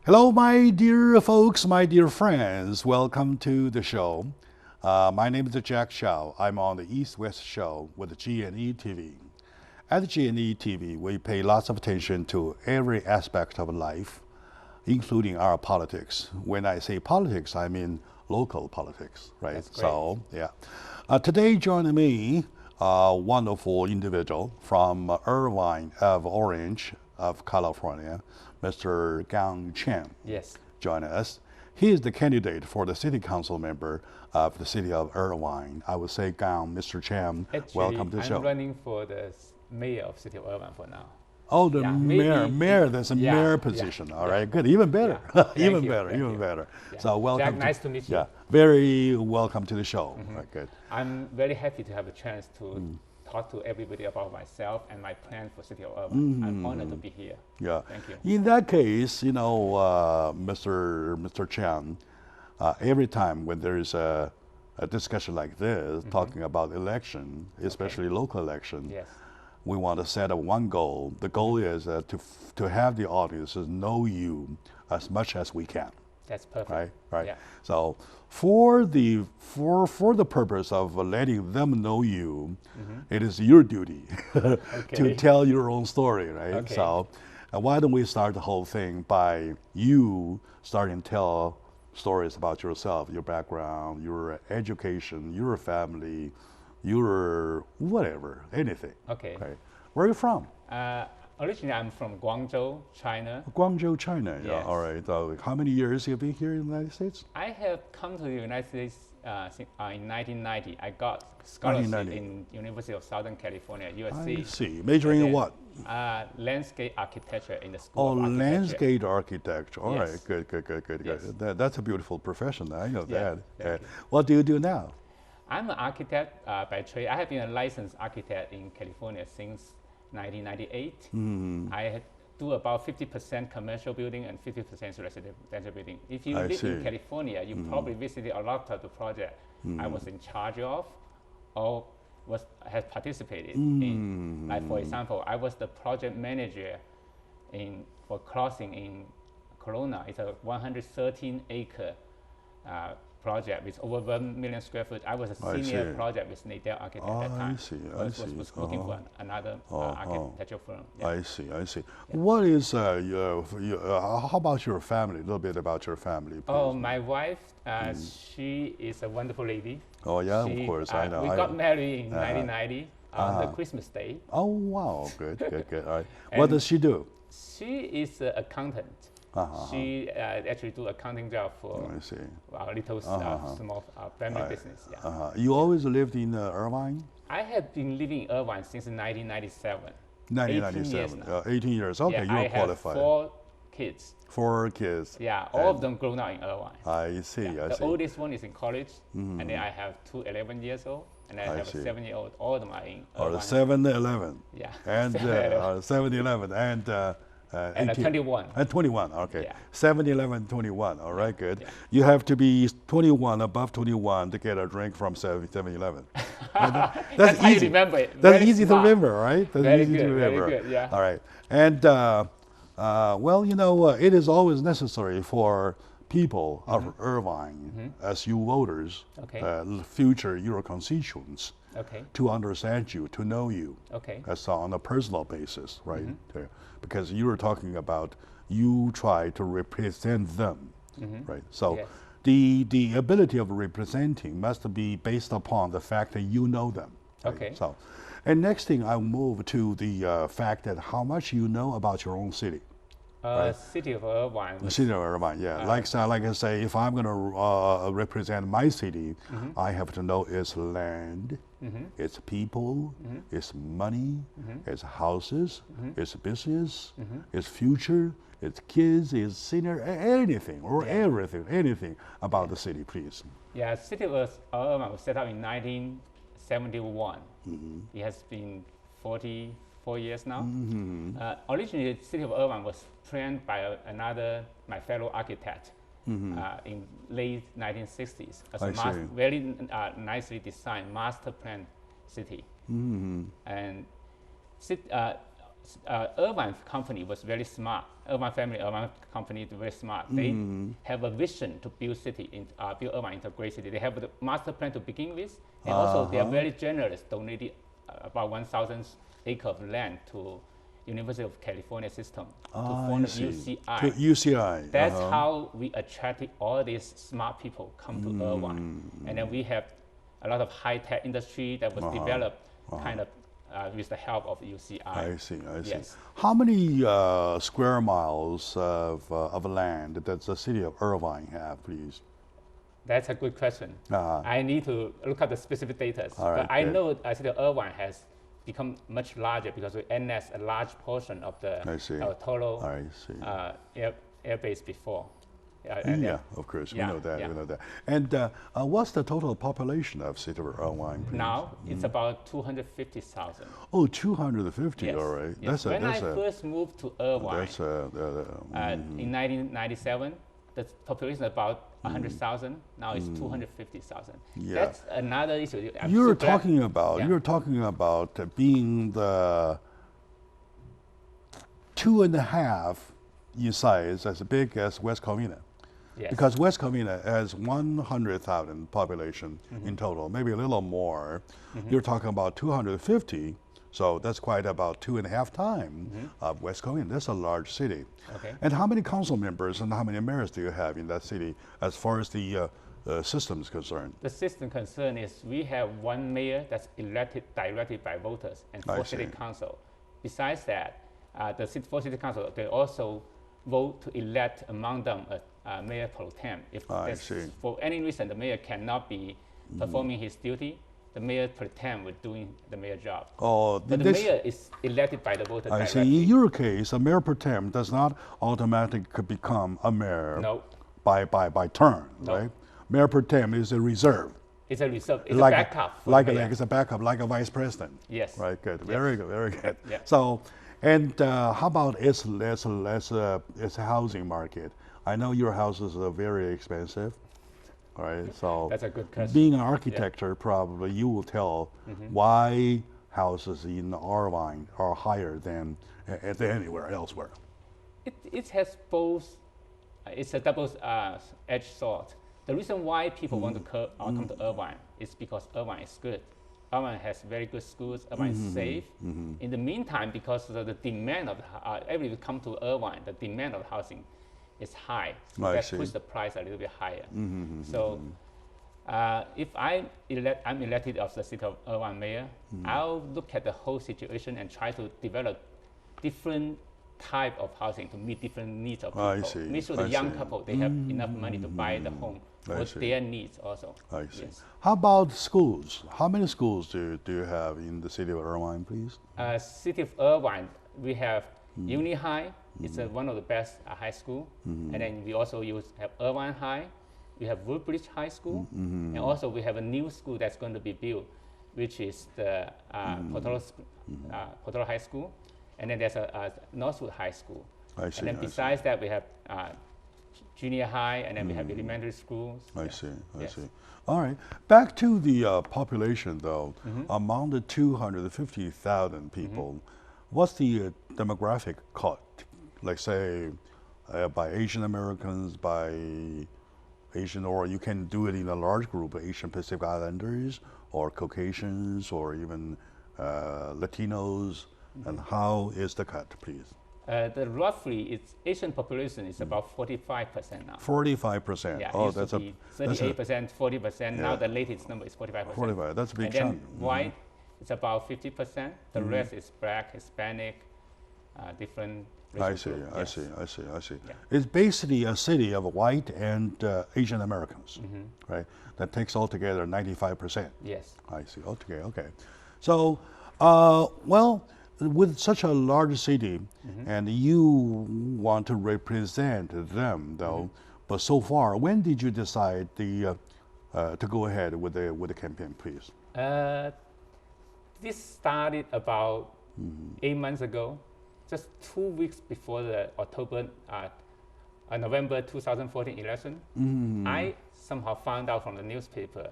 Hello, my dear folks, my dear friends. Welcome to the show. My name is Jack Xiao. I'm on the East-West show with G&E TV. At G&E TV, we pay lots of attention to every aspect of life, including our politics. When I say politics, I mean local politics, right? That's great. So, yeah. Today, joining me, a wonderful individual from Irvine of Orange of California, Mr. Gang Chen. Yes. Join us. He is the candidate for the city council member of the city of Irvine. I would say, Gang, Mr. Chen, Actually, welcome to the show. I'm running for the mayor of city of Irvine for now. Oh, the Yeah, mayor, that's a yeah, mayor yeah, position. All yeah. right, good, even better, Yeah. even Thank you, better, thank even you. better. Yeah. So welcome. Jack, nice to meet you. Yeah, very welcome to the show. Right, good. I'm very happy to have a chance to talk to everybody about myself and my plan for city of Irvine. I'm honored to be here. Yeah. Thank you. In that case, Mr. Chan, every time when there is a discussion like this, talking about election, especially local election, Yes. we want to set up one goal. The goal is to have the audiences know you as much as we can. That's perfect. Right. Yeah. So for the purpose of letting them know you, it is your duty to Okay. tell your own story, right? Okay. So why don't we start the whole thing by you starting to tell stories about yourself, your background, your education, your family, your whatever, anything. Okay. Right. Where are you from? Originally, I'm from Guangzhou, China. Guangzhou, China. Yeah. Yes. All right. How many years have you been here in the United States? I have come to the United States in 1990. I got scholarship 1990. in University of Southern California, I USC. see. Majoring in Then, what? Landscape architecture in the School Oh, of Architecture. landscape architecture. All right. Yes. Good. Yes. That's a beautiful profession. I know Yeah, that. thank you. What do you do now? I'm an architect by trade. I have been a licensed architect in California since 1998. I do about 50% commercial building and 50% residential building. If you I live see. in California, you probably visited a lot of the project I was in charge of or have participated in. Like for example, I was the project manager for crossing in Corona. It's a 113-acre project with over 1 million square foot. I was a I senior see. project with Nadell Architect Oh, at that time. I see. Was looking for another architectural firm. Yeah. I see. What is how about your family? A little bit about your family, please. Oh, my wife, she is a wonderful lady. Oh, yeah, She, of course, I know. We got married in 1990 on the Christmas Day. Oh, wow, good. All right. What does she do? She is an accountant. She actually do accounting job for I see. our little small family business. Yeah. You always lived in Irvine? I have been living in Irvine since 1997. 1997. 18 years now. 18 years. Okay, Yeah, you're I qualified. have 4 kids. 4 kids. Yeah, all of them grown up in Irvine. I see. The oldest one is in college, and then I have 2 11 years old, and I have see. a 7-year-old. All of them are in Or Irvine. 7-11. Yeah. And 7-11 and And 18. 21. And 21, okay. Yeah. 7-11, 21, all right, good. Yeah. You have to be 21, above 21 to get a drink from 7-11. That's how you remember it. That's Very easy smart. to remember, right? That's Very easy to good, very remember. good, yeah. All right. And, well, it is always necessary for people of Irvine, as you voters, Okay. future your constituents, Okay. to understand you, to know you. Okay. As on a personal basis, right? Because you were talking about you try to represent them, right? So Yes. the ability of representing must be based upon the fact that you know them. Right? Okay. So, and next thing I'll move to the fact that how much you know about your own city. City of Irvine. The city of Irvine, yeah. Like I say, if I'm going to represent my city, I have to know its land, its people, its money, its houses, its business, its future, its kids, its senior, anything or anything about the city, please. Yeah, City of Irvine was set up in 1971. It has been 44 years now. Originally, the City of Irvine was planned by my fellow architect in late 1960s as I a see. very nicely designed master plan city. And Irvine company was very smart. Irvine company is very smart. They have a vision to build build Irvine into a great city. They have the master plan to begin with, and also they are very generous, donated about 1,000 acres of land to University of California system to form UCI. To UCI. That's how we attracted all these smart people come to Irvine, and then we have a lot of high-tech industry that was developed kind of with the help of UCI. I see. Yes. How many square miles of land does the city of Irvine have, please? That's a good question. I need to look at the specific data. But I know the city of Irvine has become much larger because we annexed a large portion of the total airbase before. Of course, we know that. And what's the total population of city of Irvine, please? Now, it's about 250,000. Oh, 250, yes. All right. Yes. When I first moved to Irvine in 1997, the population is about 100,000. Now it's 250,000. That's another issue. You're talking about being the 2.5 in size as big as West Covina. Yes. Because West Covina has 100,000 population in total, maybe a little more. You're talking about 250, so that's quite about 2.5 times of West Covina. That's a large city. Okay. And how many council members and how many mayors do you have in that city as far as the system is concerned? The system concern is we have one mayor that's elected directly by voters and 4 city council. Besides that, the 4 city council, they also vote to elect among them a mayor pro tem. If for any reason the mayor cannot be performing his duty, the mayor pro tem will doing the mayor job. But the mayor is elected by the voter directly. I see. In your case, a mayor pro tem does not automatically become a mayor by turn, right? Mayor pro tem is a reserve. It's a reserve. It's like a backup. It's a backup, like a vice president. Yes. Right. Good. Very good. Very good. Yeah. So, and how about its housing market? I know your houses are very expensive. All right. So that's a good question. Being an architect, probably you will tell why houses in Irvine are higher than anywhere elsewhere. It has both. It's a double-edged sword. The reason why people want to come to Irvine is because Irvine is good. Irvine has very good schools. Irvine is safe. In the meantime, because of the demand of everybody come to Irvine, the demand of housing is high. So that puts the price a little bit higher. So if I'm elected as the city of Irvine mayor, I'll look at the whole situation and try to develop different type of housing to meet different needs of people. Make sure the young couple, they have enough money to buy the home for their needs also. I see. Yes. How about schools? How many schools do you have in the city of Irvine, please? City of Irvine, we have Uni High. It's one of the best high school. And then we also have Irvine High. We have Woodbridge High School. And also we have a new school that's going to be built, which is the Potoro High School. And then there's a Northwood High School. And then besides that, we have junior high, and then we have elementary schools. I see. All right. Back to the population, though. Among the 250,000 people, what's the demographic cut? Like, say, by Asian Americans, by Asian, or you can do it in a large group, Asian Pacific Islanders, or Caucasians, or even Latinos. And how is the cut, please? Roughly, it's Asian population is about 45% now. 45%. Yeah, oh, that's 38%, 40%. Now the latest number is 45%. 45. That's a big and chunk. Then white, it's about 50%. The rest is black, Hispanic, different. I see. Yeah. It's basically a city of white and Asian Americans, right? That takes altogether 95%. Yes. I see. Okay. So, well, with such a large city, and you want to represent them, though, but so far, when did you decide to go ahead with the campaign, please? This started about 8 months ago, just 2 weeks before the November 2014 election. I somehow found out from the newspaper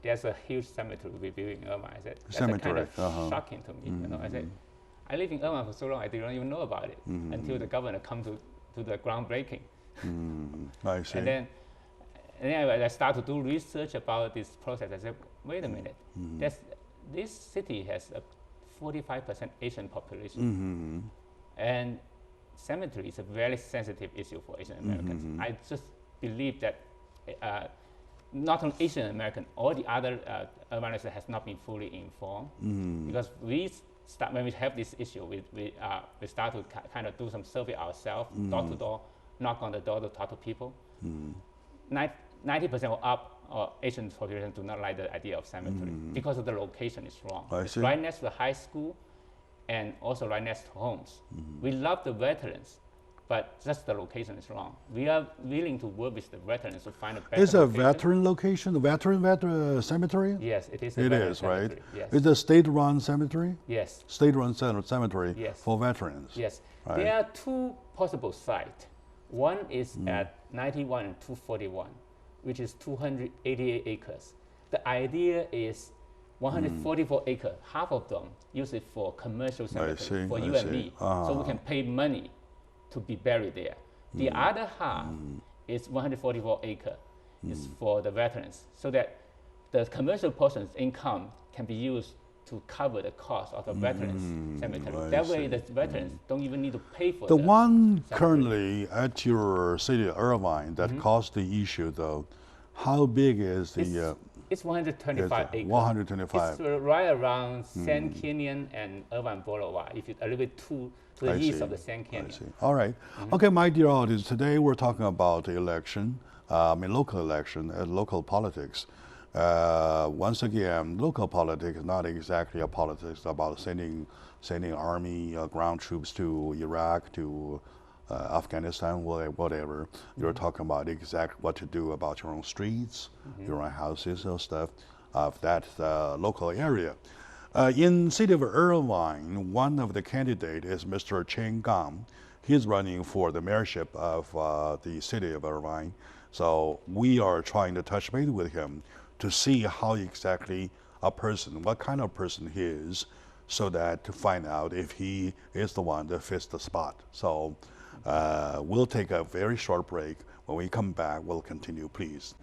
there's a huge cemetery rebuilding in Irvine. I said, that's kind of shocking to me. I said, I live in Irvine for so long, I didn't even know about it until the governor come to the groundbreaking. I see. And then I started to do research about this process. I said, wait a minute, this city has a 45% Asian population, and cemetery is a very sensitive issue for Asian Americans. I just believe that not only Asian American, all the other Irvinians has not been fully informed, because when we have this issue, we start to kind of do some survey ourselves, door to door, knock on the door to talk to people. 90% of Asian population do not like the idea of cemetery because of the location is wrong. It's right next to the high school and also right next to homes. We love the veterans, but just the location is wrong. We are willing to work with the veterans to find a better It's a location. veteran location, a veteran cemetery? Yes, it is. It is, right? Cemetery. Yes. It's a state-run cemetery? Yes. State-run cemetery Yes. for veterans? Yes. Right. There are two possible sites. One is at 91 and 241, which is 288 acres. The idea is 144 acres, half of them use it for commercial cemetery, for you and me. So we can pay money to be buried there. The other half is 144 acres, is for the veterans, so that the commercial portion's income can be used to cover the cost of the veterans cemetery. That way the veterans don't even need to pay for The one cemetery. currently at your city of Irvine that caused the issue, though, how big is the... It's 125 acres. 125. It's right around Sand Canyon and Irvine Boulevard, if it's a little bit to the east of the Sand Canyon. I see. All right. Okay, my dear audience, today we're talking about the election, local election, local politics. Once again, local politics is not exactly a politics about sending army, ground troops to Iraq, to Afghanistan, whatever. You're talking about exactly what to do about your own streets, your own houses and stuff of that local area. In city of Irvine, one of the candidates is Mr. Chen Gang. He's running for the mayorship of the city of Irvine. So we are trying to touch base with him to see how exactly a person, what kind of person he is, so that to find out if he is the one that fits the spot. So we'll take a very short break. When we come back, we'll continue, please.